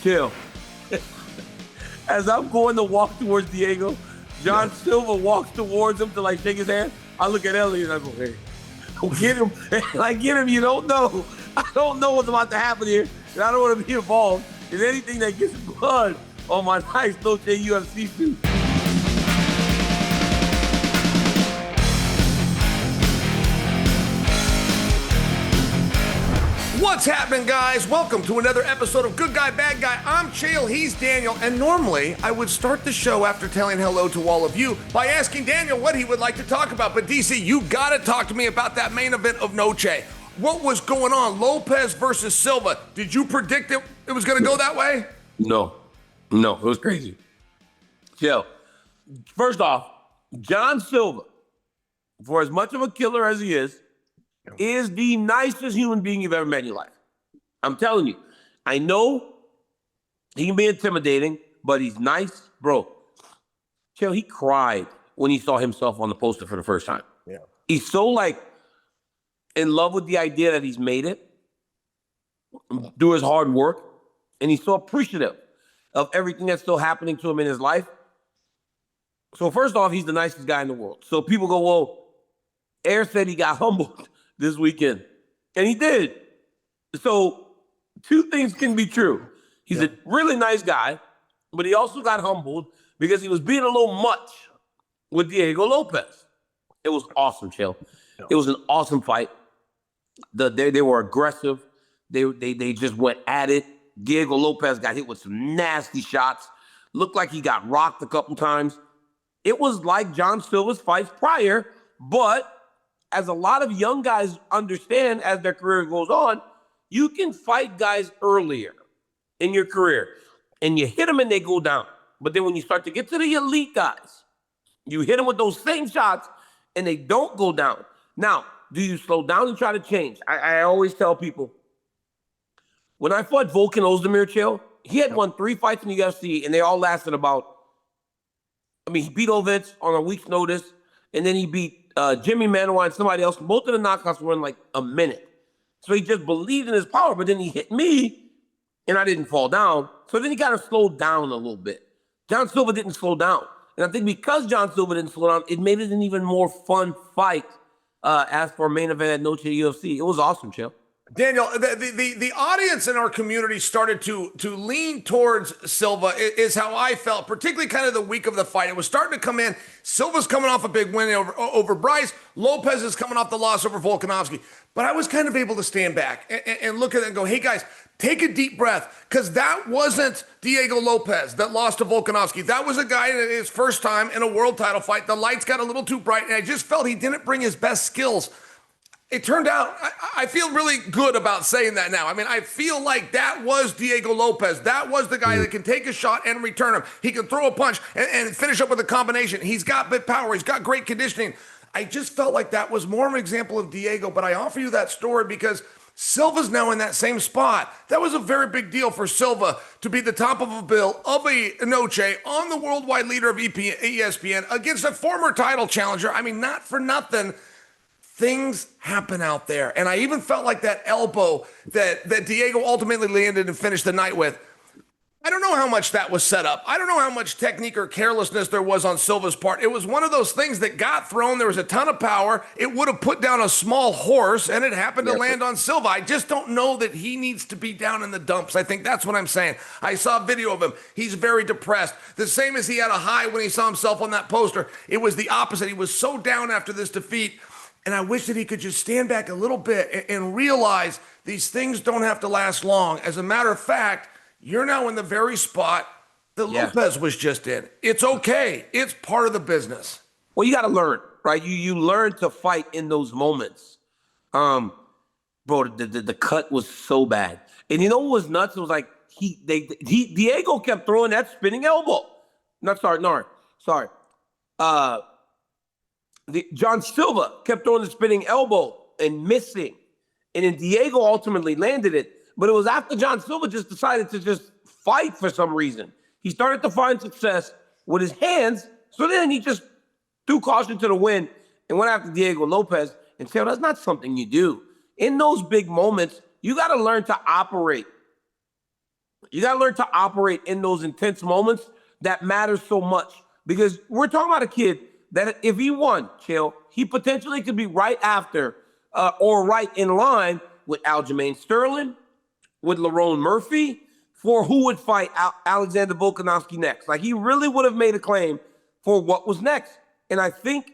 Chill. As I'm going to walk towards Diego, John Silva walks towards him to like shake his hand. I look at Elliot and I go, hey, get him. Like, get him. You don't know. I don't know what's about to happen here. And I don't want to be involved in anything that gets blood on my nice Noche UFC suit. What's happening, guys? Welcome to another episode of Good Guy, Bad Guy. I'm Chael, he's Daniel, and normally I would start the show after telling hello to all of you by asking Daniel what he would like to talk about. But DC, you gotta talk to me about that main event of Noche. What was going on? Lopes versus Silva. Did you predict it was gonna go that way? No, it was crazy. Chael, first off, John Silva, for as much of a killer as he is the nicest human being you've ever met in your life. I'm telling you. I know he can be intimidating, but he's nice. Bro, Chael, he cried when he saw himself on the poster for the first time. Yeah. He's so, like, in love with the idea that he's made it through his hard work, and he's so appreciative of everything that's still happening to him in his life. So first off, he's the nicest guy in the world. So people go, well, Air said he got humbled this weekend. And he did. So two things can be true. He's a really nice guy, but he also got humbled because he was being a little much with Diego Lopes. It was awesome, Chael. It was an awesome fight. They were aggressive. They just went at it. Diego Lopes got hit with some nasty shots. Looked like he got rocked a couple times. It was like John Silva's fights prior, but as a lot of young guys understand as their career goes on, you can fight guys earlier in your career and you hit them and they go down. But then when you start to get to the elite guys, you hit them with those same shots and they don't go down. Now, do you slow down and try to change? I always tell people, when I fought Volkan Ozdemir, Chael, he had won 3 fights in the UFC and they all lasted he beat Ovitz on a week's notice and then he beat Jimmy Manuwa and somebody else. Both of the knockouts were in like a minute. So he just believed in his power, but then he hit me and I didn't fall down. So then he got to slow down a little bit. John Silva didn't slow down. And I think because John Silva didn't slow down, it made it an even more fun fight as for a main event at Noche UFC. It was awesome, Chael. Daniel, the audience in our community started to lean towards Silva is how I felt, particularly kind of the week of the fight. It was starting to come in. Silva's coming off a big win over Bryce. Lopes is coming off the loss over Volkanovski. But I was kind of able to stand back and look at it and go, hey, guys, take a deep breath, because that wasn't Diego Lopes that lost to Volkanovski. That was a guy in his first time in a world title fight. The lights got a little too bright, and I just felt he didn't bring his best skills. It turned out, I feel really good about saying that now. I mean, I feel like that was Diego Lopes. That was the guy that can take a shot and return him. He can throw a punch and finish up with a combination. He's got big power. He's got great conditioning. I just felt like that was more of an example of Diego, but I offer you that story because Silva's now in that same spot. That was a very big deal for Silva to be the top of a bill of a Noche on the worldwide leader of ESPN against a former title challenger. I mean, not for nothing. Things happen out there. And I even felt like that elbow that Diego ultimately landed and finished the night with. I don't know how much that was set up. I don't know how much technique or carelessness there was on Silva's part. It was one of those things that got thrown. There was a ton of power. It would have put down a small horse, and it happened to land on Silva. I just don't know that he needs to be down in the dumps. I think that's what I'm saying. I saw a video of him. He's very depressed. The same as he had a high when he saw himself on that poster. It was the opposite. He was so down after this defeat. And I wish that he could just stand back a little bit and realize these things don't have to last long. As a matter of fact, you're now in the very spot that Lopes was just in. It's okay. It's part of the business. Well, you got to learn, right? You learn to fight in those moments. Bro, the cut was so bad. And you know what was nuts? It was like Diego kept throwing that spinning elbow. Sorry. John Silva kept throwing the spinning elbow and missing. And then Diego ultimately landed it. But it was after John Silva just decided to just fight for some reason. He started to find success with his hands. So then he just threw caution to the wind and went after Diego Lopes. And said, that's not something you do. In those big moments, you got to learn to operate You got to learn to operate in those intense moments that matter so much. Because we're talking about a kid that if he won, Chael, he potentially could be right after or right in line with Aljamain Sterling, with Lerone Murphy, for who would fight Alexander Volkanovski next. Like, he really would have made a claim for what was next. And I think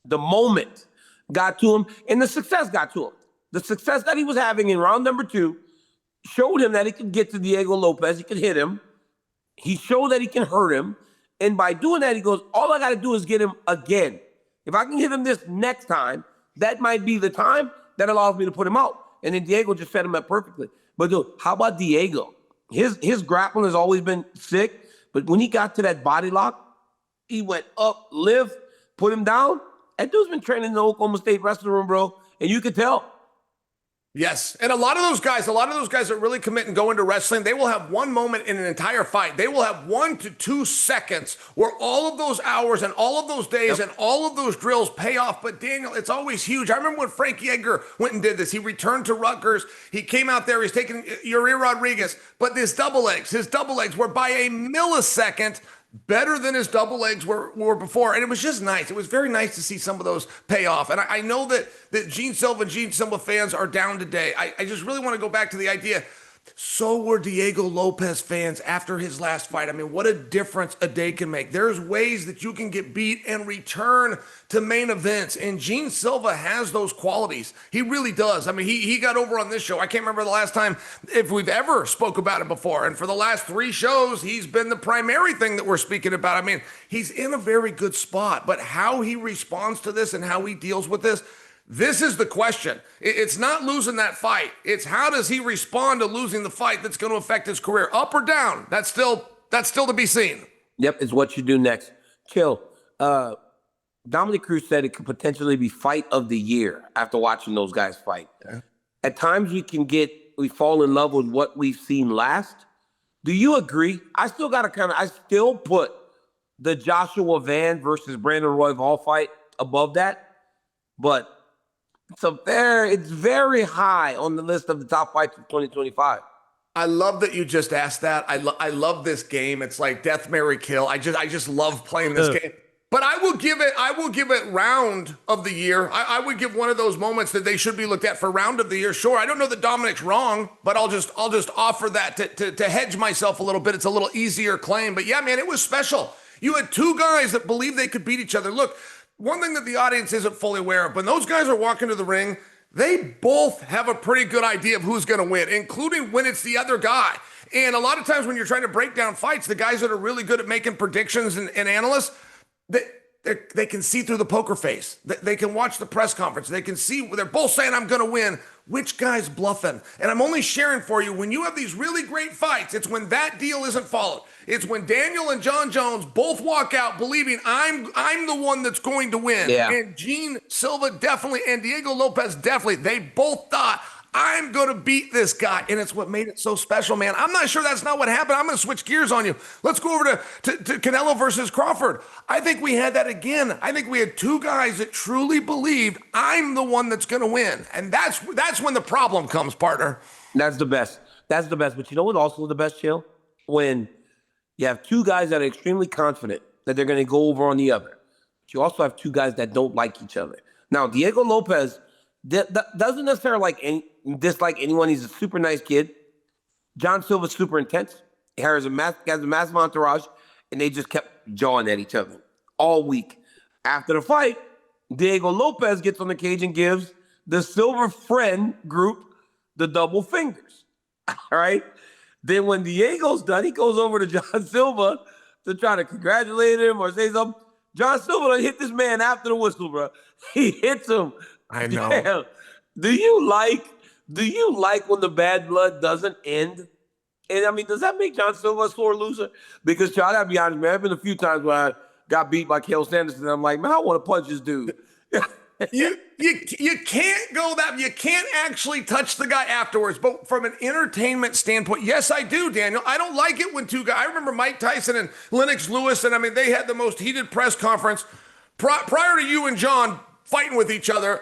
the moment got to him and the success got to him. The success that he was having in round number 2 showed him that he could get to Diego Lopes. He could hit him. He showed that he can hurt him. And by doing that, he goes, all I got to do is get him again. If I can hit him this next time, that might be the time that allows me to put him out. And then Diego just set him up perfectly. But dude, how about Diego? His grappling has always been sick. But when he got to that body lock, he went up, lift, put him down. That dude's been training in the Oklahoma State wrestling room, bro. And you could tell. Yes, and a lot of those guys that really commit and go into wrestling, they will have one moment in an entire fight. They will have 1 to 2 seconds where all of those hours and all of those days and all of those drills pay off. But Daniel, it's always huge. I remember when Frankie Edgar went and did this. He returned to Rutgers. He came out there. He's taking Uri Rodriguez. But his double legs were by a millisecond better than his double legs were before. And it was just nice. It was very nice to see some of those pay off. And I know that Jean Silva fans are down today. I just really want to go back to the idea. So were Diego Lopes fans after his last fight. I mean, what a difference a day can make. There's ways that you can get beat and return to main events. And Jean Silva has those qualities. He really does. I mean, he got over on this show. I can't remember the last time if we've ever spoke about it before. And for the last 3 shows, he's been the primary thing that we're speaking about. I mean, he's in a very good spot. But how he responds to this and how he deals with this is the question. It's not losing that fight. It's how does he respond to losing the fight that's going to affect his career, up or down? That's still to be seen. Yep, it's what you do next. Chill. Dominic Cruz said it could potentially be fight of the year after watching those guys fight. Yeah. At times we fall in love with what we've seen last. Do you agree? I still put the Joshua Van versus Brandon Royval fight above that, but it's very high on the list of the top fights of 2025. I love that you just asked that. I love this game. It's like death, marry, kill. I just love playing this game. But I will give it round of the year. I would give one of those moments that they should be looked at for round of the year. Sure, I don't know that Dominic's wrong, but I'll just offer that to hedge myself a little bit. It's a little easier claim. But yeah, man, it was special. You had 2 guys that believed they could beat each other. Look, one thing that the audience isn't fully aware of, when those guys are walking to the ring, they both have a pretty good idea of who's going to win, including when it's the other guy. And a lot of times when you're trying to break down fights, the guys that are really good at making predictions and analysts, they can see through the poker face. They can watch the press conference. They can see, they're both saying, I'm going to win. Which guy's bluffing? And I'm only sharing for you, when you have these really great fights, it's when that deal isn't followed. It's when Daniel and John Jones both walk out believing I'm the one that's going to win. Yeah. And Jean Silva definitely, and Diego Lopes definitely, they both thought, I'm going to beat this guy. And it's what made it so special, man. I'm not sure that's not what happened. I'm going to switch gears on you. Let's go over to Canelo versus Crawford. I think we had that again. I think we had 2 guys that truly believed I'm the one that's going to win. And that's when the problem comes, partner. That's the best. But you know what also the best, Chill? When you have 2 guys that are extremely confident that they're going to go over on the other. But you also have 2 guys that don't like each other. Now, Diego Lopes doesn't necessarily dislike anyone. He's a super nice kid. John Silva's super intense. He has a massive entourage, and they just kept jawing at each other all week. After the fight, Diego Lopes gets on the cage and gives the Silver Friend group the double fingers. All right? Then when Diego's done, he goes over to John Silva to try to congratulate him or say something. John Silva hit this man after the whistle, bro. He hits him. I know. Damn. Do you like when the bad blood doesn't end? And I mean, does that make John Silva a sore loser? Because I gotta be honest, man, there have been a few times where I got beat by Cael Sanderson, and I'm like, man, I want to punch this dude. You can't go that. You can't actually touch the guy afterwards. But from an entertainment standpoint, yes, I do, Daniel. I don't like it when 2 guys. I remember Mike Tyson and Lennox Lewis, and I mean, they had the most heated press conference prior to you and John fighting with each other.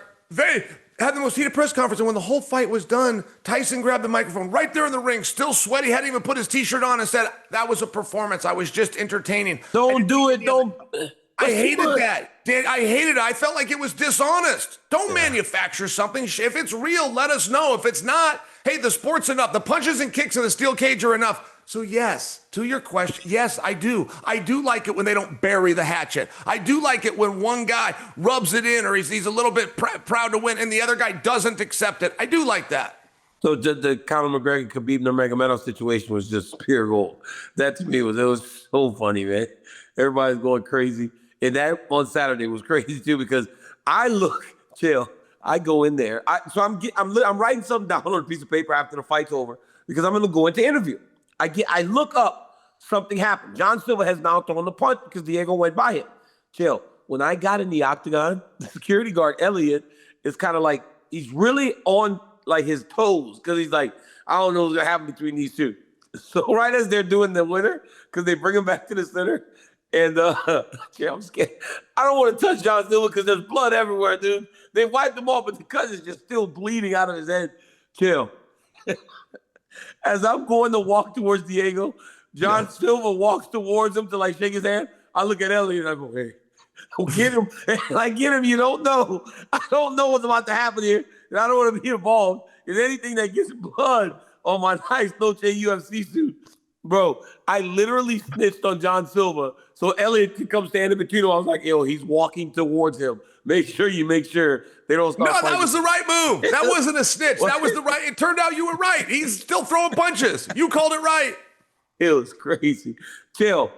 had the most heated press conference, and when the whole fight was done, Tyson grabbed the microphone right there in the ring, still sweaty, hadn't even put his t-shirt on, and said, "That was a performance. I was just entertaining." Don't do it. Don't. I hated that. Dan, I hated it. I felt like it was dishonest. Don't manufacture something. If it's real, let us know. If it's not, hey, the sport's enough. The punches and kicks in the steel cage are enough. So yes, to your question, yes, I do. I do like it when they don't bury the hatchet. I do like it when one guy rubs it in, or he's a little bit proud to win and the other guy doesn't accept it. I do like that. So the Conor McGregor Khabib Nurmagomedov situation was just pure gold. That to me was so funny, man. Everybody's going crazy. And that on Saturday was crazy too, because I go in there. I'm writing something down on a piece of paper after the fight's over because I'm gonna go into interview. I look up, something happened. John Silva has now thrown the punch because Diego went by him. Chill. When I got in the octagon, the security guard, Elliot, is kind of like, he's really on like his toes because he's like, I don't know what's gonna happen between these two. So right as they're doing the winner, because they bring him back to the center, and I'm scared. I don't want to touch John Silva because there's blood everywhere, dude. They wiped him off, but the cut is just still bleeding out of his head. Chill. As I'm going to walk towards Diego, John Silva walks towards him to like shake his hand. I look at Elliot and I go, hey, get him. And I get him. You don't know. I don't know what's about to happen here. And I don't want to be involved in anything that gets blood on my nice Noche UFC suit. Bro, I literally snitched on John Silva so Elliot could come stand in between him. I was like, yo, he's walking towards him. Make sure they don't start fighting. That was the right move. That wasn't a snitch. That was the right. It turned out you were right. He's still throwing punches. You called it right. It was crazy. Chill.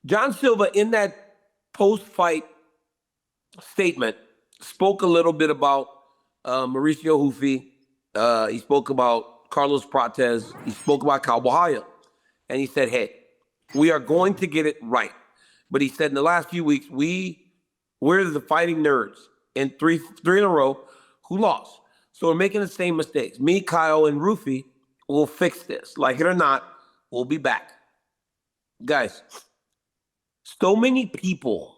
John Silva, in that post-fight statement, spoke a little bit about Mauricio Hufi. He spoke about Carlos Prates. He spoke about Calvajal. And he said, hey, we are going to get it right. But he said in the last few weeks, we're the fighting nerds in three in a row who lost. So we're making the same mistakes. Me, Kyle, and Rufy will fix this. Like it or not, we'll be back. Guys, so many people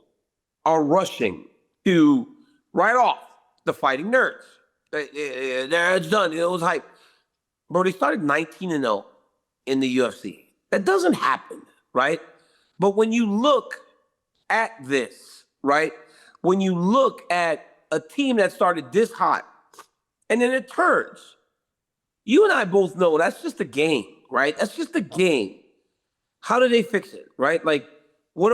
are rushing to write off the fighting nerds. It's done. It was hype. Bro, they started 19-0 in the UFC. That doesn't happen, right? But when you look at this, right? When you look at a team that started this hot and then it turns, you and I both know that's just a game, right? That's just a game. How do they fix it, right? Like, what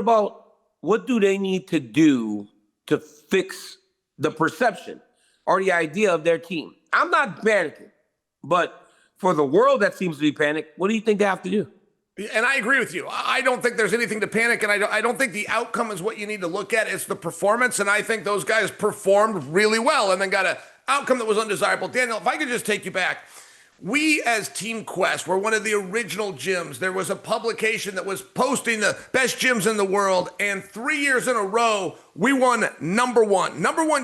do they need to do to fix the perception or the idea of their team? I'm not panicking, but for the world that seems to be panicked, what do you think they have to do? And I agree with you. I don't think there's anything to panic, and I don't think the outcome is what you need to look at. It's the performance, and I think those guys performed really well and then got an outcome that was undesirable. Daniel, if I could just take you back. We, as Team Quest, were one of the original gyms. There was a publication that was posting the best gyms in the world, and 3 years in a row, we won number one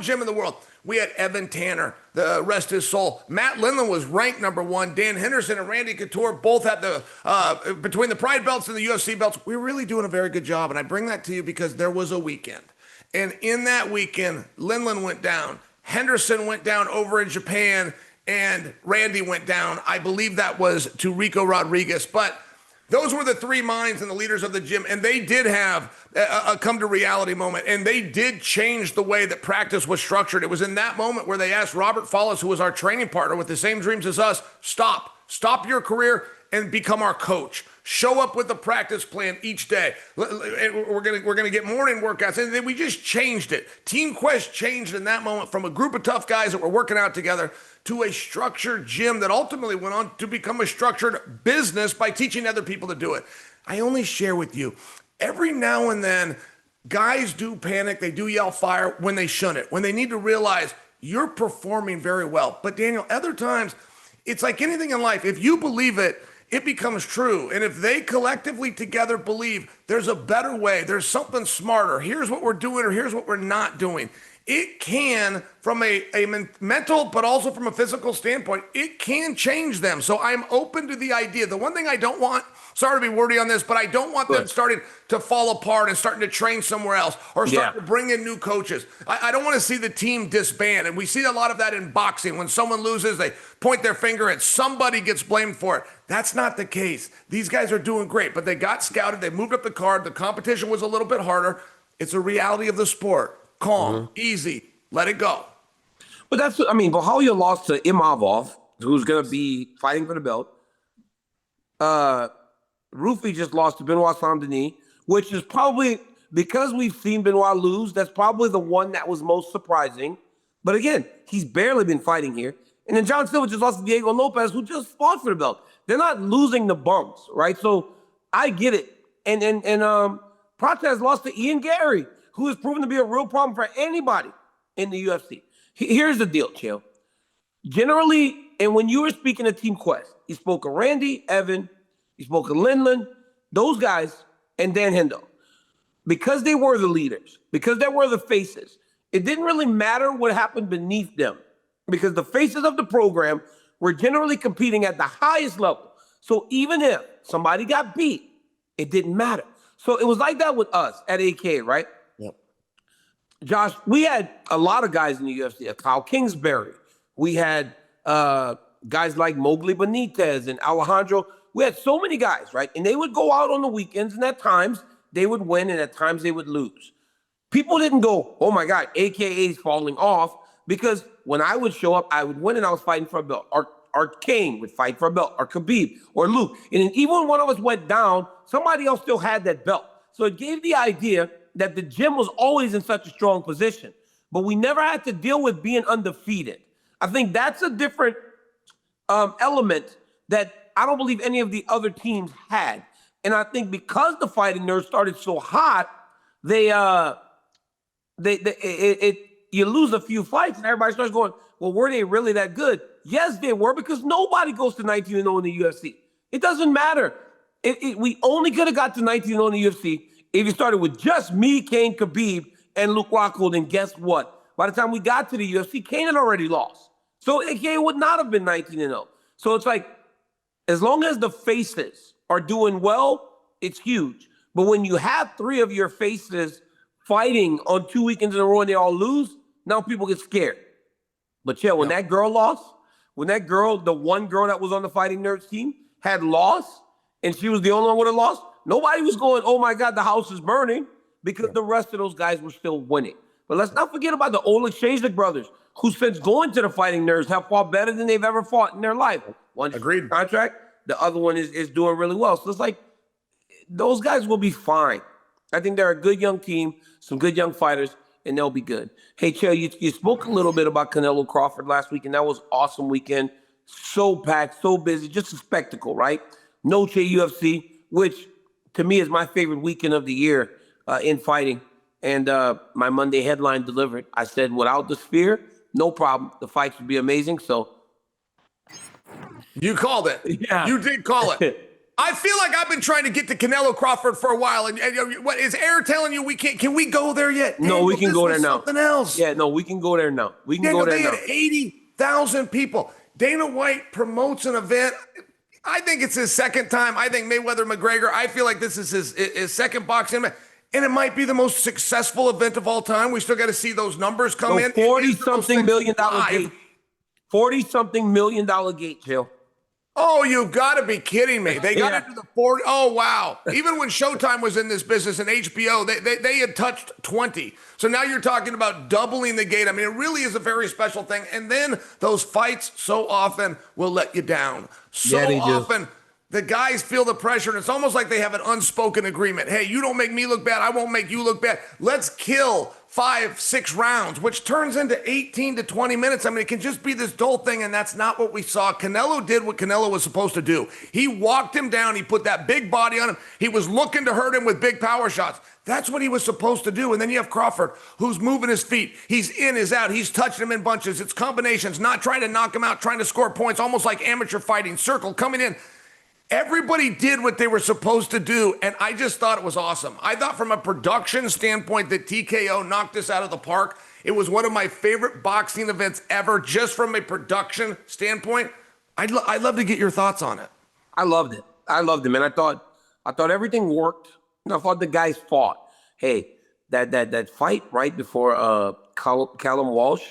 gym in the world. We had Evan Tanner, the rest his soul. Matt Lindland was ranked number one. Dan Henderson and Randy Couture both had between the Pride belts and the UFC belts. We were really doing a very good job, and I bring that to you because there was a weekend. And in that weekend, Lindland went down. Henderson went down over in Japan, and Randy went down. I believe that was to Rico Rodriguez. But those were the three minds and the leaders of the gym, and they did have a come to reality moment, and they did change the way that practice was structured. It was in that moment where they asked Robert Follis, who was our training partner with the same dreams as us, stop your career and become our coach. Show up with a practice plan each day. We're gonna get morning workouts, and then we just changed it. Team Quest changed in that moment from a group of tough guys that were working out together to a structured gym that ultimately went on to become a structured business by teaching other people to do it. I only share with you, every now and then, guys do panic, they do yell fire when they shouldn't, when they need to realize you're performing very well. But Daniel, other times, it's like anything in life. If you believe it, it becomes true. And if they collectively together believe there's a better way, there's something smarter, here's what we're doing or here's what we're not doing, it can, from a mental, but also from a physical standpoint, it can change them. So I'm open to the idea. The one thing I don't want, sorry to be wordy on this, but I don't want them starting to fall apart and starting to train somewhere else or starting to bring in new coaches. I don't want to see the team disband. And we see a lot of that in boxing. When someone loses, they point their finger and somebody gets blamed for it. That's not the case. These guys are doing great, but they got scouted. They moved up the card. The competition was a little bit harder. It's a reality of the sport. Calm, easy, let it go. But that's, I mean, Bohalia lost to Imavov, who's going to be fighting for the belt. Rufi just lost to Benoit Saint-Denis, which is probably, because we've seen Benoit lose, that's probably the one that was most surprising. But again, he's barely been fighting here. And then John Silva just lost to Diego Lopes, who just fought for the belt. They're not losing the bumps, right? So I get it. And Protez lost to Ian Gary, who has proven to be a real problem for anybody in the UFC. Here's the deal, Chael. Generally, and when you were speaking of Team Quest, you spoke of Randy, Evan, you spoke of Lindland, those guys, and Dan Hendo. Because they were the leaders, because they were the faces, it didn't really matter what happened beneath them, because the faces of the program were generally competing at the highest level. So even if somebody got beat, it didn't matter. So it was like that with us at AK, right? Josh, we had a lot of guys in the UFC, Kyle Kingsbury. We had guys like Mowgli Benitez and Alejandro. We had so many guys, right? And they would go out on the weekends, and at times they would win, and at times they would lose. People didn't go, oh my God, AKA is falling off, because when I would show up, I would win, and I was fighting for a belt. Or Kane would fight for a belt, or Khabib, or Luke. And then even when one of us went down, somebody else still had that belt. So it gave the idea that the gym was always in such a strong position, but we never had to deal with being undefeated. I think that's a different element that I don't believe any of the other teams had. And I think because the fighting nerves started so hot, you lose a few fights and everybody starts going, well, were they really that good? Yes, they were, because nobody goes to 19-0 in the UFC. It doesn't matter. We only could have got to 19-0 in the UFC if you started with just me, Kane, Khabib, and Luke Rockhold. And guess what? By the time we got to the UFC, Kane had already lost. So Kane would not have been 19-0. So it's like, as long as the faces are doing well, it's huge. But when you have three of your faces fighting on 2 weekends in a row and they all lose, now people get scared. But yeah, when that girl lost, when that girl, the one girl that was on the Fighting Nerds team, had lost, and she was the only one who would have lost, nobody was going, oh my God, the house is burning, because the rest of those guys were still winning. But let's not forget about the Oleg Shazak brothers, who since going to the Fighting Nerds have fought better than they've ever fought in their life. One contract, the other one is doing really well. So it's like, those guys will be fine. I think they're a good young team, some good young fighters, and they'll be good. Hey, Chael, you spoke a little bit about Canelo Crawford last week, and that was an awesome weekend. So packed, so busy, just a spectacle, right? Noche UFC, which to me is my favorite weekend of the year in fighting. And my Monday headline delivered. I said, without the Sphere, no problem. The fights would be amazing. So you called it. Yeah. You did call it. I feel like I've been trying to get to Canelo Crawford for a while. And what is Air telling you we can't? Can we go there yet? No, we can go there now. Something else. Yeah, no, we can go there now. We can go there now. They had 80,000 people. Dana White promotes an event. I think it's his second time. I think Mayweather-McGregor, I feel like this is his second boxing event. And it might be the most successful event of all time. We still got to see those numbers come in. $40-something million gate. $40-something million gate, Jill. Oh, you've got to be kidding me. They got into the 40. Oh, wow. Even when Showtime was in this business and HBO, they had touched 20. So now you're talking about doubling the gate. I mean, it really is a very special thing. And then those fights so often will let you down. So often the guys feel the pressure, and it's almost like they have an unspoken agreement. Hey, you don't make me look bad. I won't make you look bad. Let's kill 5-6 rounds, which turns into 18 to 20 minutes. I mean, it can just be this dull thing, and that's not what we saw. Canelo did what Canelo was supposed to do. He walked him down. He put that big body on him. He was looking to hurt him with big power shots. That's what he was supposed to do. And then you have Crawford, who's moving his feet. He's in, he's out. He's touching him in bunches. It's combinations, not trying to knock him out, trying to score points, almost like amateur fighting. Circle, coming in. Everybody did what they were supposed to do, and I just thought it was awesome. I thought from a production standpoint that TKO knocked this out of the park. It was one of my favorite boxing events ever, just from a production standpoint. I'd love to get your thoughts on it. I loved it. I loved it, man. I thought everything worked. I thought the guys fought. Hey, that fight right before Callum Walsh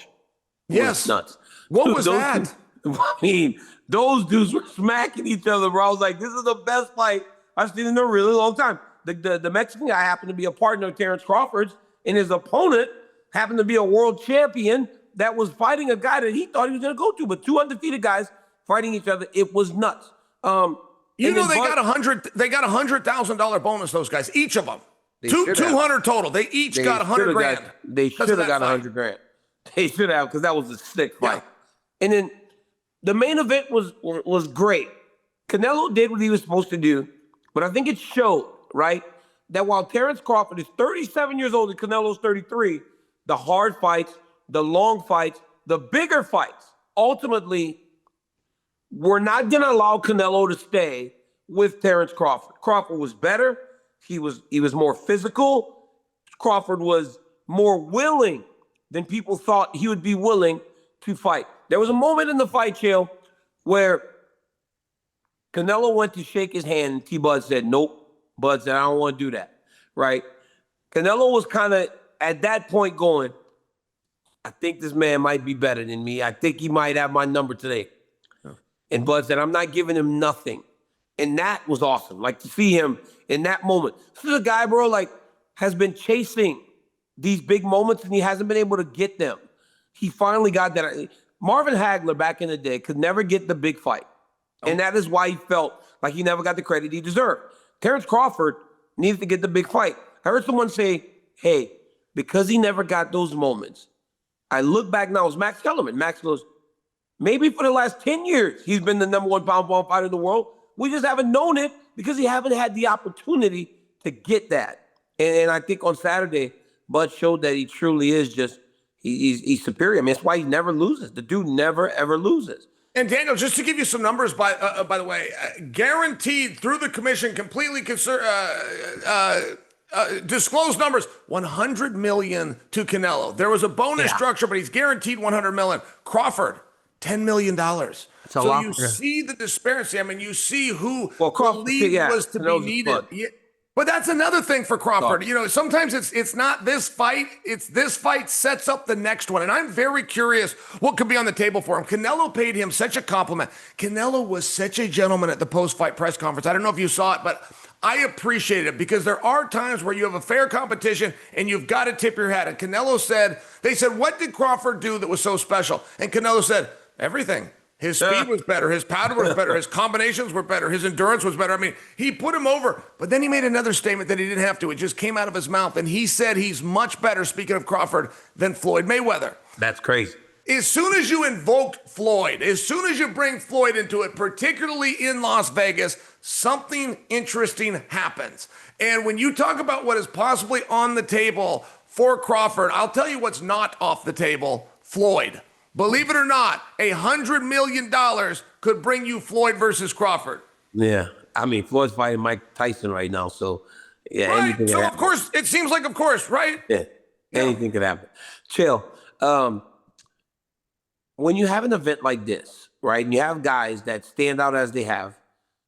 was Yes. nuts. What Dude, was that? I mean, those dudes were smacking each other, bro. I was like, this is the best fight I've seen in a really long time. The Mexican guy happened to be a partner of Terence Crawford's, and his opponent happened to be a world champion that was fighting a guy that he thought he was going to go to. But two undefeated guys fighting each other, it was nuts. They got $100,000 bonus. Those guys, each of them, 200 total. They each got 100 grand. They should have got 100 grand. They should have, because that was a sick fight. Yeah. And then the main event was great. Canelo did what he was supposed to do, but I think it showed, right, that while Terence Crawford is 37 years old and Canelo's 33, the hard fights, the long fights, the bigger fights, ultimately, we're not going to allow Canelo to stay with Terence Crawford. Crawford was better. He was more physical. Crawford was more willing than people thought he would be willing to fight. There was a moment in the fight, Chael, where Canelo went to shake his hand, and T-Bud said, nope. Bud said, I don't want to do that, right? Canelo was kind of, at that point, going, I think this man might be better than me. I think he might have my number today. And Bud said, I'm not giving him nothing. And that was awesome. Like, to see him in that moment. This is a guy, bro, like, has been chasing these big moments, and he hasn't been able to get them. He finally got that. Marvin Hagler, back in the day, could never get the big fight. And that is why he felt like he never got the credit he deserved. Terence Crawford needed to get the big fight. I heard someone say, hey, because he never got those moments, I look back now, it's Max Kellerman. Max goes, maybe for the last 10 years, he's been the number one pound-for-pound fighter in the world. We just haven't known it because he haven't had the opportunity to get that. And I think on Saturday, Bud showed that he truly is just, he's superior. I mean, that's why he never loses. The dude never, ever loses. And Daniel, just to give you some numbers, by the way, guaranteed through the commission, completely disclosed numbers, $100 million to Canelo. There was a bonus structure, but he's guaranteed $100 million. Crawford, $10 million. So you see the disparity. I mean, you see who believed was to be needed. Yeah. But that's another thing for Crawford. You know, sometimes it's not this fight. It's this fight sets up the next one. And I'm very curious what could be on the table for him. Canelo paid him such a compliment. Canelo was such a gentleman at the post-fight press conference. I don't know if you saw it, but I appreciate it because there are times where you have a fair competition and you've got to tip your hat. And Canelo said, they said, what did Crawford do that was so special? And Canelo said, everything. His speed was better. His powder was better. His combinations were better. His endurance was better. I mean, he put him over. But then he made another statement that he didn't have to. It just came out of his mouth. And he said he's much better, speaking of Crawford, than Floyd Mayweather. That's crazy. As soon as you invoke Floyd, as soon as you bring Floyd into it, particularly in Las Vegas, something interesting happens. And when you talk about what is possibly on the table for Crawford, I'll tell you what's not off the table: Floyd. Believe it or not, $100 million could bring you Floyd versus Crawford. Yeah. I mean, Floyd's fighting Mike Tyson right now, so yeah, right. anything So, could of happen. course, it seems like, of course, right? Yeah, anything could happen. Chill. When you have an event like this, right, and you have guys that stand out as they have,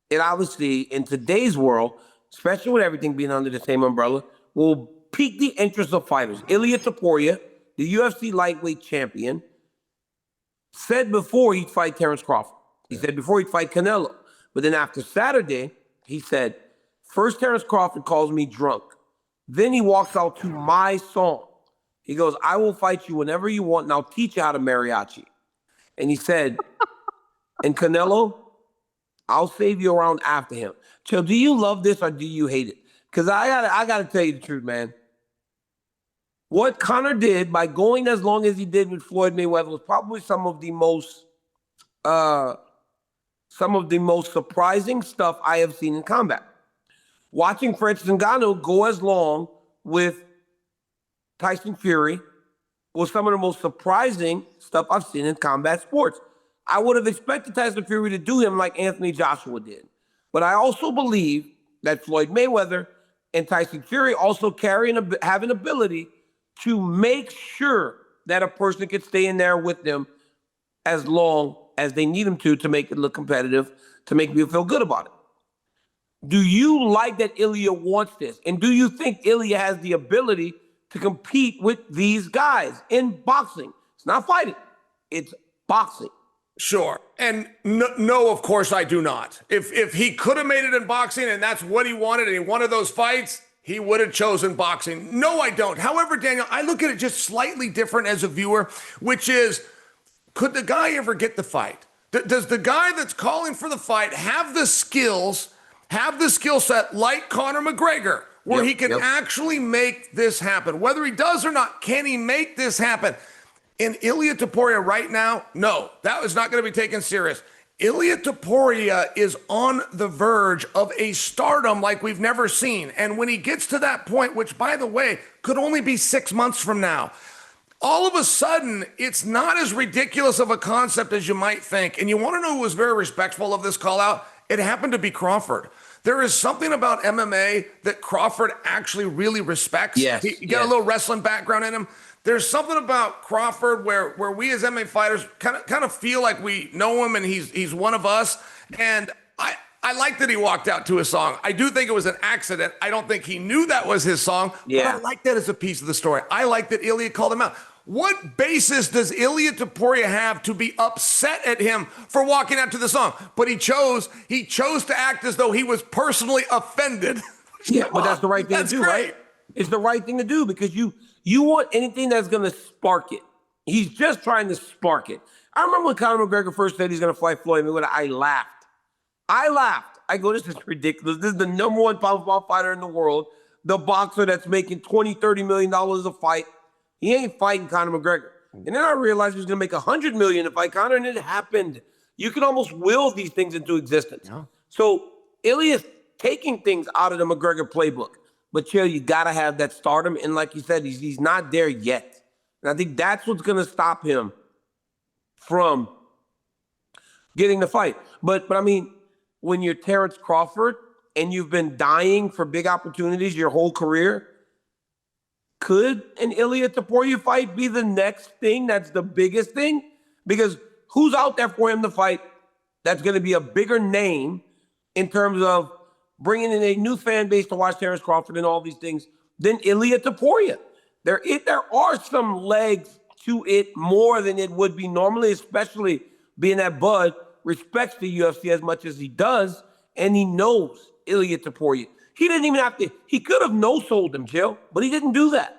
it obviously, in today's world, especially with everything being under the same umbrella, will pique the interest of fighters. Ilia Topuria, the UFC lightweight champion, said before he'd fight Terence Crawford. He said before he'd fight Canelo. But then after Saturday, he said, first Terence Crawford calls me drunk. Then he walks out to my song. He goes, I will fight you whenever you want, and I'll teach you how to mariachi. And he said, and Canelo, I'll save you around after him. Chill, do you love this or do you hate it? Because I gotta tell you the truth, man. What Conor did by going as long as he did with Floyd Mayweather was probably some of the most surprising stuff I have seen in combat. Watching Francis Ngannou go as long with Tyson Fury was some of the most surprising stuff I've seen in combat sports. I would have expected Tyson Fury to do him like Anthony Joshua did. But I also believe that Floyd Mayweather and Tyson Fury also have an ability to make sure that a person could stay in there with them as long as they need them to make it look competitive, to make people feel good about it. Do you like that Ilia wants this? And do you think Ilia has the ability to compete with these guys in boxing? It's not fighting. It's boxing. Sure. And no, of course I do not. If he could have made it in boxing and that's what he wanted and he wanted those fights, he would have chosen boxing. No, I don't. However, Daniel, I look at it just slightly different as a viewer, which is, could the guy ever get the fight? Does the guy that's calling for the fight have the skills, have the skill set like Conor McGregor, where he can actually make this happen? Whether he does or not, can he make this happen? In Ilia Topuria right now, no, that was not going to be taken serious. Ilia Topuria is on the verge of a stardom like we've never seen. And when he gets to that point, which, by the way, could only be 6 months from now, all of a sudden, it's not as ridiculous of a concept as you might think. And you want to know who was very respectful of this call out? It happened to be Crawford. There is something about MMA that Crawford actually really respects. Yes, he got a little wrestling background in him. There's something about Crawford where we as MMA fighters kind of feel like we know him and he's one of us. And I like that he walked out to his song. I do think it was an accident. I don't think he knew that was his song. Yeah. But I like that as a piece of the story. I like that Ilia called him out. What basis does Ilia Topuria have to be upset at him for walking out to the song? But he chose to act as though he was personally offended. Yeah, but that's the right thing to do, right? It's the right thing to do because you want anything that's going to spark it. He's just trying to spark it. I remember when Conor McGregor first said he's going to fight Floyd Mayweather, I laughed. I go, this is ridiculous. This is the number one powerful fighter in the world, the boxer that's making $20, $30 million a fight. He ain't fighting Conor McGregor. And then I realized he was going to make $100 million to fight Conor, and it happened. You can almost will these things into existence. Yeah. So Ilia's taking things out of the McGregor playbook. But Chael, you got to have that stardom. And like you said, he's not there yet. And I think that's what's going to stop him from getting the fight. But I mean, when you're Terence Crawford and you've been dying for big opportunities your whole career, could an Ilia Topuria fight be the next thing that's the biggest thing? Because who's out there for him to fight that's going to be a bigger name in terms of bringing in a new fan base to watch Terence Crawford and all these things than Ilia Topuria? There are some legs to it more than it would be normally, especially being that Bud respects the UFC as much as he does, and he knows Ilia Topuria. He didn't even have to. He could have no-sold him, Jill, but he didn't do that.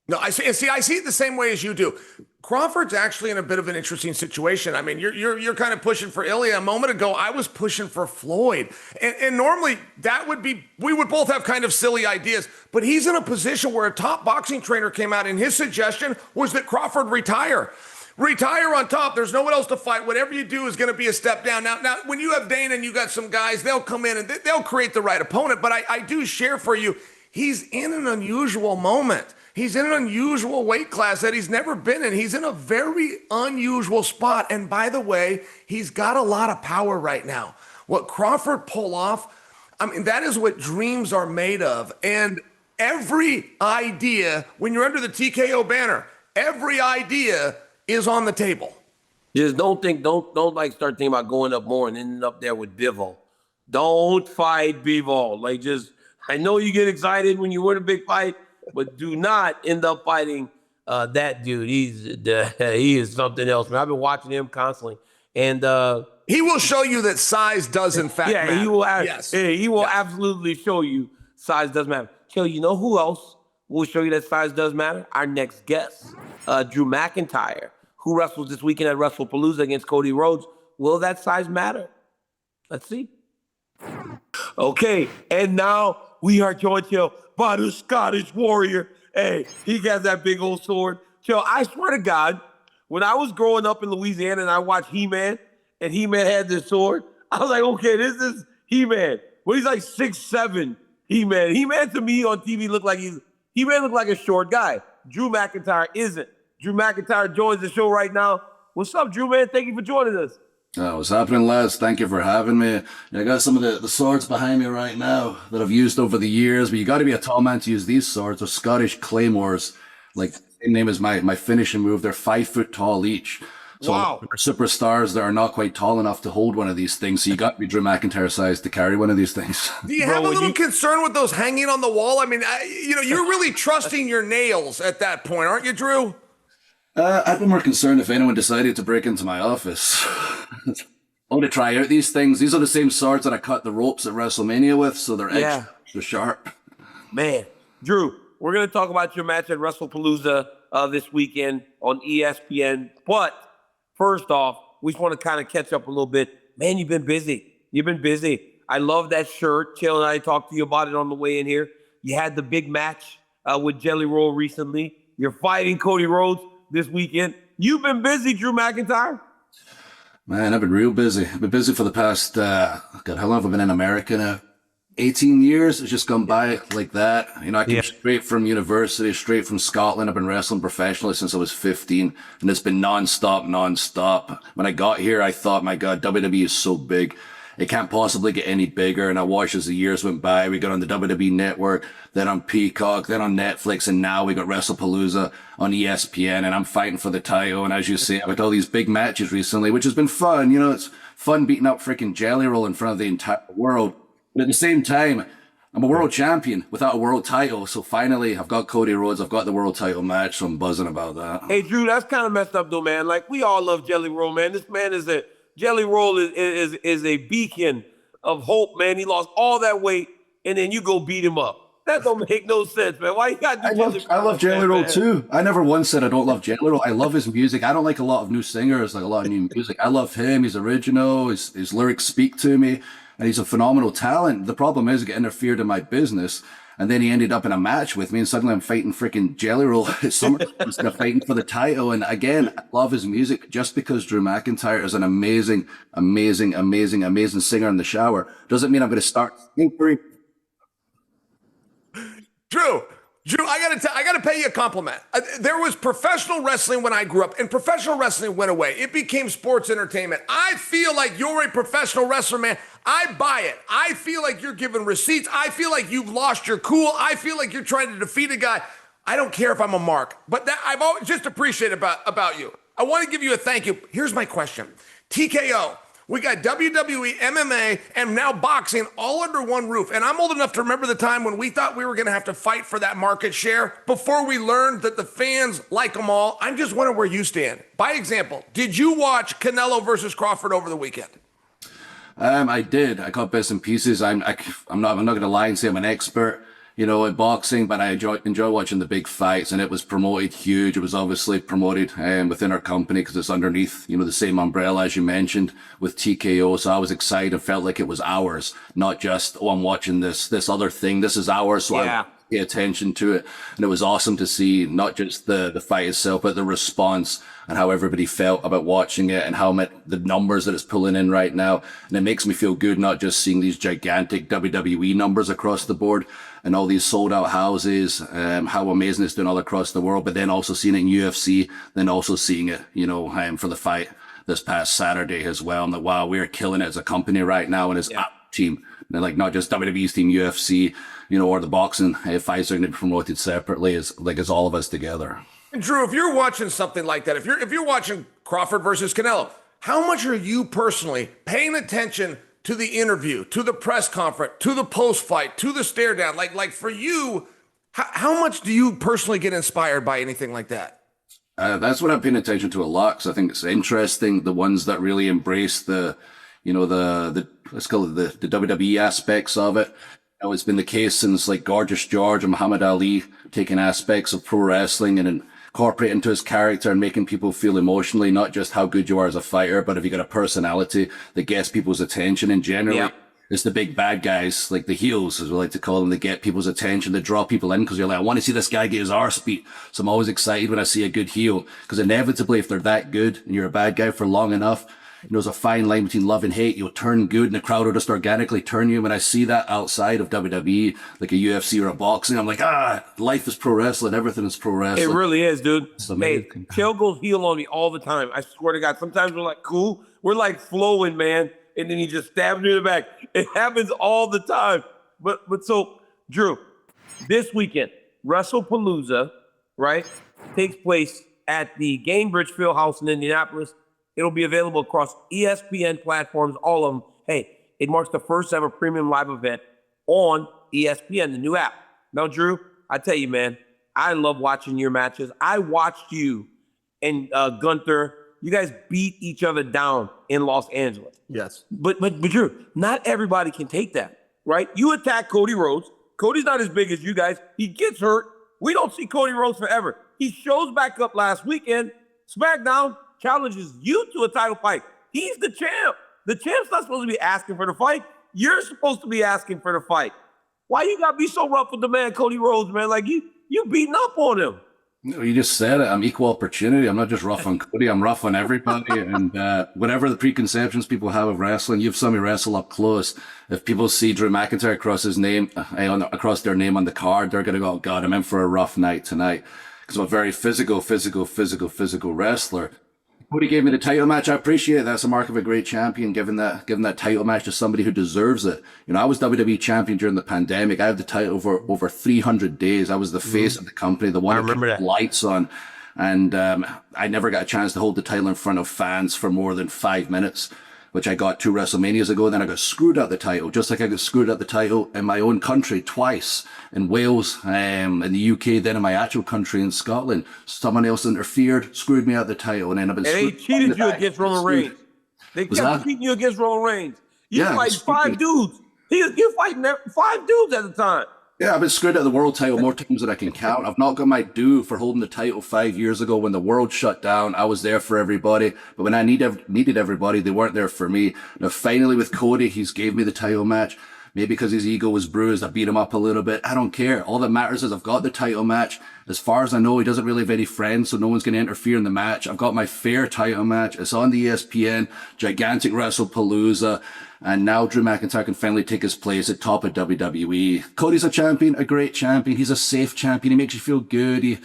No, I see it the same way as you do. Crawford's actually in a bit of an interesting situation. I mean, you're kind of pushing for Ilia. A moment ago, I was pushing for Floyd. And normally that would be, we would both have kind of silly ideas, but he's in a position where a top boxing trainer came out and his suggestion was that Crawford retire. Retire on top. There's no one else to fight. Whatever you do is going to be a step down. Now, when you have Dana and you got some guys, they'll come in and they'll create the right opponent. But I do share for you, he's in an unusual moment. He's in an unusual weight class that he's never been in. He's in a very unusual spot. And by the way, he's got a lot of power right now. What Crawford pull off, I mean, that is what dreams are made of. And every idea, when you're under the TKO banner, every idea is on the table. Just don't like start thinking about going up more and ending up there with Bivol. Don't fight Bivol. Like, just, I know you get excited when you win a big fight, but do not end up fighting that dude. He is something else, man. I've been watching him constantly, and he will show you that size does in fact matter. He will absolutely show you size does matter. Chill, you know who else will show you that size does matter? Our next guest, Drew McIntyre, who wrestles this weekend at Wrestlepalooza against Cody Rhodes. Will that size matter? Let's see. Okay, and now we are joined here by the Scottish Warrior. Hey, he got that big old sword. Chill, I swear to God, when I was growing up in Louisiana and I watched He-Man, and He-Man had this sword, I was like, okay, this is He-Man. But he's like 6'7", He-Man. He-Man to me on TV looked like He-Man looked like a short guy. Drew McIntyre isn't. Drew McIntyre joins the show right now. What's up, Drew, man? Thank you for joining us. What's happening, lads? Thank you for having me. I got some of the swords behind me right now that I've used over the years, but you got to be a tall man to use these swords. They're Scottish claymores. Like, same name as my finishing move. They're 5 foot tall each. So Wow. they're superstars that are not quite tall enough to hold one of these things. So you got to be Drew McIntyre size to carry one of these things. Do you Bro, have a when little you- concern with those hanging on the wall? I mean, you're really trusting your nails at that point, aren't you, Drew? I'd be more concerned if anyone decided to break into my office. I want to try out these things. These are the same swords that I cut the ropes at WrestleMania with, so they're extra sharp. Man, Drew, we're going to talk about your match at Wrestlepalooza this weekend on ESPN. But first off, we just want to kind of catch up a little bit. Man, you've been busy. You've been busy. I love that shirt. Chael and I talked to you about it on the way in here. You had the big match with Jelly Roll recently. You're fighting Cody Rhodes this weekend. You've been busy, Drew McIntyre. Man, I've been real busy. I've been busy for the past, God, how long have I been in America now? 18 years. It's just gone by like that. You know, I came straight from university, straight from Scotland. I've been wrestling professionally since I was 15, and it's been nonstop. When I got here, I thought, my God, WWE is so big. It can't possibly get any bigger. And I watched as the years went by. We got on the WWE Network, then on Peacock, then on Netflix, and now we got Wrestlepalooza on ESPN, and I'm fighting for the title. And as you say, I've had all these big matches recently, which has been fun. You know, it's fun beating up freaking Jelly Roll in front of the entire world. But at the same time, I'm a world champion without a world title. So finally, I've got Cody Rhodes. I've got the world title match, so I'm buzzing about that. Hey, Drew, that's kind of messed up, though, man. Like, we all love Jelly Roll, man. This man is Jelly Roll is a beacon of hope, man. He lost all that weight, and then you go beat him up. That don't make no sense, man. Why you got to do I love Jelly Roll too. I never once said I don't love Jelly Roll. I love his music. I don't like a lot of new singers, like a lot of new music. I love him. He's original. His lyrics speak to me, and he's a phenomenal talent. The problem is, he got interfered in my business, and then he ended up in a match with me, and suddenly I'm fighting freaking Jelly Roll at SummerSlam instead of fighting for the title. And again, I love his music. Just because Drew McIntyre is an amazing singer in the shower doesn't mean I'm going to start singing. Drew, I gotta pay you a compliment. There was professional wrestling when I grew up, and professional wrestling went away. It became sports entertainment. I feel like you're a professional wrestler, man. I buy it. I feel like you're giving receipts. I feel like you've lost your cool. I feel like you're trying to defeat a guy. I don't care if I'm a mark, but that I've always just appreciated about you. I want to give you a thank you. Here's my question. TKO. We got WWE, MMA, and now boxing all under one roof. And I'm old enough to remember the time when we thought we were going to have to fight for that market share before we learned that the fans like them all. I'm just wondering where you stand. By example, did you watch Canelo versus Crawford over the weekend? I did. I got bits and pieces. I'm not going to lie and say I'm an expert, you know, at boxing, but I enjoy watching the big fights, and it was promoted huge. It was obviously promoted within our company because it's underneath, you know, the same umbrella as you mentioned with TKO. So I was excited. Felt like it was ours, not just, oh, I'm watching this other thing. This is ours. So I pay attention to it. And it was awesome to see not just the fight itself, but the response and how everybody felt about watching it and how the numbers that it's pulling in right now. And it makes me feel good, not just seeing these gigantic WWE numbers across the board and all these sold out houses, how amazing it's doing all across the world, but then also seeing it in UFC, then also seeing it, you know, for the fight this past Saturday as well. I'm like, wow, we're killing it as a company right now and as a team. And like not just WWE's team, UFC, you know, or the boxing fights are going to be promoted separately as all of us together. And Drew, if you're watching something like that, if you're watching Crawford versus Canelo, how much are you personally paying attention to the interview, to the press conference, to the post-fight, to the stare down? Like for you, how much do you personally get inspired by anything like that? That's what I'm paying attention to a lot, because I think it's interesting. The ones that really embrace the let's call it the WWE aspects of it. You know, it's been the case since like Gorgeous George and Muhammad Ali taking aspects of pro wrestling and incorporating into his character and making people feel emotionally, not just how good you are as a fighter, but if you got a personality that gets people's attention. And generally, it's the big bad guys, like the heels, as we like to call them, that get people's attention, that draw people in because you're like, I want to see this guy get his arse beat. So I'm always excited when I see a good heel, because inevitably, if they're that good and you're a bad guy for long enough, you know, there's a fine line between love and hate. You'll turn good and the crowd will just organically turn you. When I see that outside of WWE, like a UFC or a boxing, I'm like, life is pro wrestling. Everything is pro wrestling. It really is, dude. Hey, amazing. Chael goes heel on me all the time. I swear to God. Sometimes we're like, cool. We're like flowing, man. And then he just stabs me in the back. It happens all the time. But so, Drew, this weekend, Wrestlepalooza, right? Takes place at the Gainbridge Fieldhouse in Indianapolis. It'll be available across ESPN platforms, all of them. Hey, it marks the first ever premium live event on ESPN, the new app. Now, Drew, I tell you, man, I love watching your matches. I watched you and Gunther. You guys beat each other down in Los Angeles. Yes. But Drew, not everybody can take that, right? You attack Cody Rhodes. Cody's not as big as you guys. He gets hurt. We don't see Cody Rhodes forever. He shows back up last weekend. SmackDown challenges you to a title fight. He's the champ. The champ's not supposed to be asking for the fight. You're supposed to be asking for the fight. Why you gotta be so rough with the man, Cody Rhodes, man? Like you beating up on him. No, you just said it. I'm equal opportunity. I'm not just rough on Cody. I'm rough on everybody. And whatever the preconceptions people have of wrestling, you've seen me wrestle up close. If people see Drew McIntyre across their name on the card, they're going to go, oh, God, I'm in for a rough night tonight. Because I'm a very physical wrestler. Cody gave me the title match. I appreciate it. That's a mark of a great champion, giving that title match to somebody who deserves it. You know, I was WWE champion during the pandemic. I had the title for over 300 days. I was the face of the company, the one who kept the lights on. And I never got a chance to hold the title in front of fans for more than 5 minutes, which I got 2 WrestleManias ago. Then I got screwed at the title, just like I got screwed at the title in my own country twice, in Wales, in the UK, then in my actual country in Scotland. Someone else interfered, screwed me at the title, and then I've been And they cheated you against Roman Reigns. They kept cheating you against Roman Reigns. You fight 5 dudes. You're fighting 5 dudes at a time. Yeah, I've been screwed at the world title more times than I can count. I've not got my due for holding the title 5 years ago when the world shut down. I was there for everybody, but when I needed everybody, they weren't there for me. Now, finally with Cody, he's gave me the title match. Maybe because his ego was bruised, I beat him up a little bit. I don't care. All that matters is I've got the title match. As far as I know, he doesn't really have any friends, so no one's going to interfere in the match. I've got my fair title match. It's on the ESPN, gigantic Wrestlepalooza. And now Drew McIntyre can finally take his place at top of WWE. Cody's a champion, a great champion. He's a safe champion. He makes you feel good. He,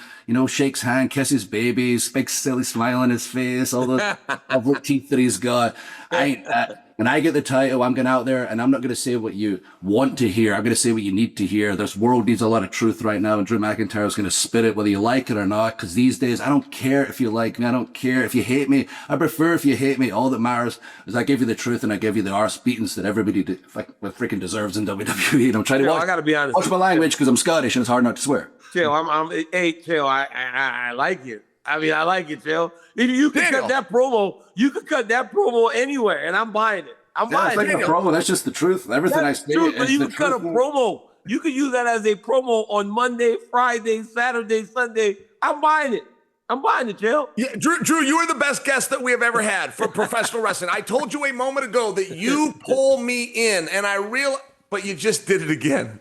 shakes hand, kisses babies, big silly smile on his face, all those lovely teeth that he's got. When I get the title, I'm going out there and I'm not going to say what you want to hear. I'm going to say what you need to hear. This world needs a lot of truth right now, and Drew McIntyre is going to spit it whether you like it or not, because these days, I don't care if you like me. I don't care if you hate me. I prefer if you hate me. All that matters is I give you the truth and I give you the arse beatings that everybody freaking deserves in WWE. And I'm trying to I got to be honest. Watch my language because I'm Scottish and it's hard not to swear. Chill, I like it. I mean, I like it, Chill. You can cut that promo. You can cut that promo anywhere, and I'm buying it. I'm buying it. It's like a promo. That's just the truth. Everything I say is but you the can cut a truth. promo. You can use that as a promo on Monday, Friday, Saturday, Sunday. I'm buying it. I'm buying it, Chill. Yeah, Drew, you are the best guest that we have ever had for professional wrestling. I told you a moment ago that you pull me in, and but you just did it again.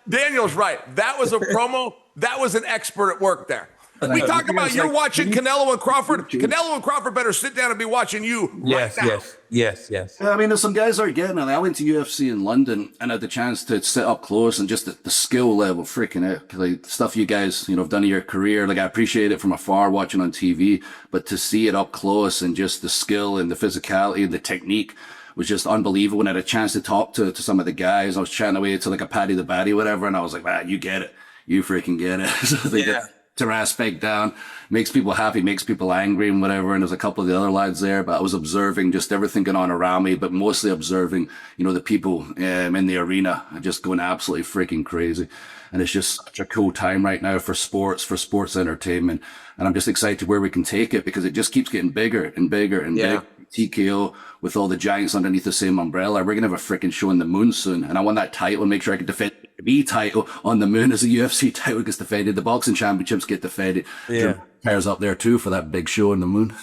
Daniel's right. That was a promo. That was an expert at work there. We talk about you're watching Canelo and Crawford. Canelo and Crawford better sit down and be watching you right now. Yes. Yeah, I mean, there's some guys that are getting it. I went to UFC in London and had the chance to sit up close and just the skill level, freaking out. Like stuff you guys, have done in your career. Like I appreciate it from afar watching on TV, but to see it up close and just the skill and the physicality and the technique was just unbelievable. And I had a chance to talk to some of the guys. I was chatting away to like a Paddy the Baddy, whatever. And I was like, man, you get it. You freaking get it. So they get Terence back down, makes people happy, makes people angry and whatever. And there's a couple of the other lads there, but I was observing just everything going on around me, but mostly observing, the people in the arena just going absolutely freaking crazy. And it's just such a cool time right now for sports entertainment. And I'm just excited where we can take it because it just keeps getting bigger and bigger and bigger. TKO with all the giants underneath the same umbrella. We're going to have a freaking show on the moon soon. And I want that title and make sure I can defend the title on the moon as a UFC title gets defended. The boxing championships get defended. Yeah. Pairs up there too for that big show on the moon.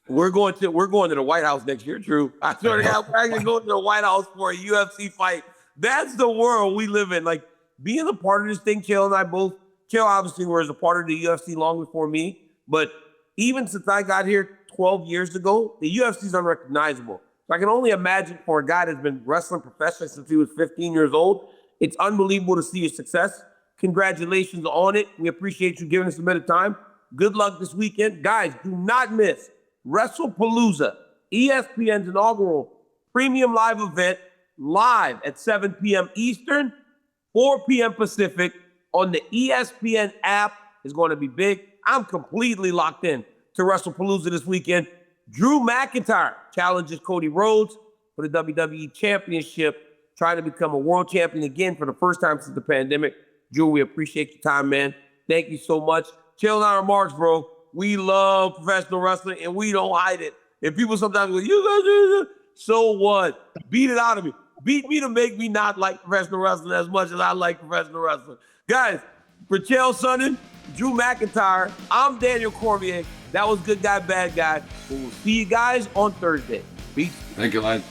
We're going to the White House next year, Drew. I swear to God, we're actually going to the White House for a UFC fight. That's the world we live in. Like being a part of this thing, Chael and I both. Chael obviously was a part of the UFC long before me, but even since I got here 12 years ago, the UFC is unrecognizable. So I can only imagine for a guy that's been wrestling professionally since he was 15 years old, it's unbelievable to see your success. Congratulations on it. We appreciate you giving us a bit of time. Good luck this weekend. Guys, do not miss Wrestlepalooza, ESPN's inaugural premium live event, live at 7 p.m. Eastern, 4 p.m. Pacific on the ESPN app is going to be big. I'm completely locked in to Wrestlepalooza this weekend. Drew McIntyre challenges Cody Rhodes for the WWE Championship, trying to become a world champion again for the first time since the pandemic. Drew, we appreciate your time, man. Thank you so much. Chill our remarks, bro. We love professional wrestling, and we don't hide it. And people sometimes go, you guys do this. So what? Beat it out of me. Beat me to make me not like professional wrestling as much as I like professional wrestling. Guys, for Chael Sonnen, Drew McIntyre, I'm Daniel Cormier. That was Good Guy, Bad Guy. We'll see you guys on Thursday. Peace. Thank you, lad.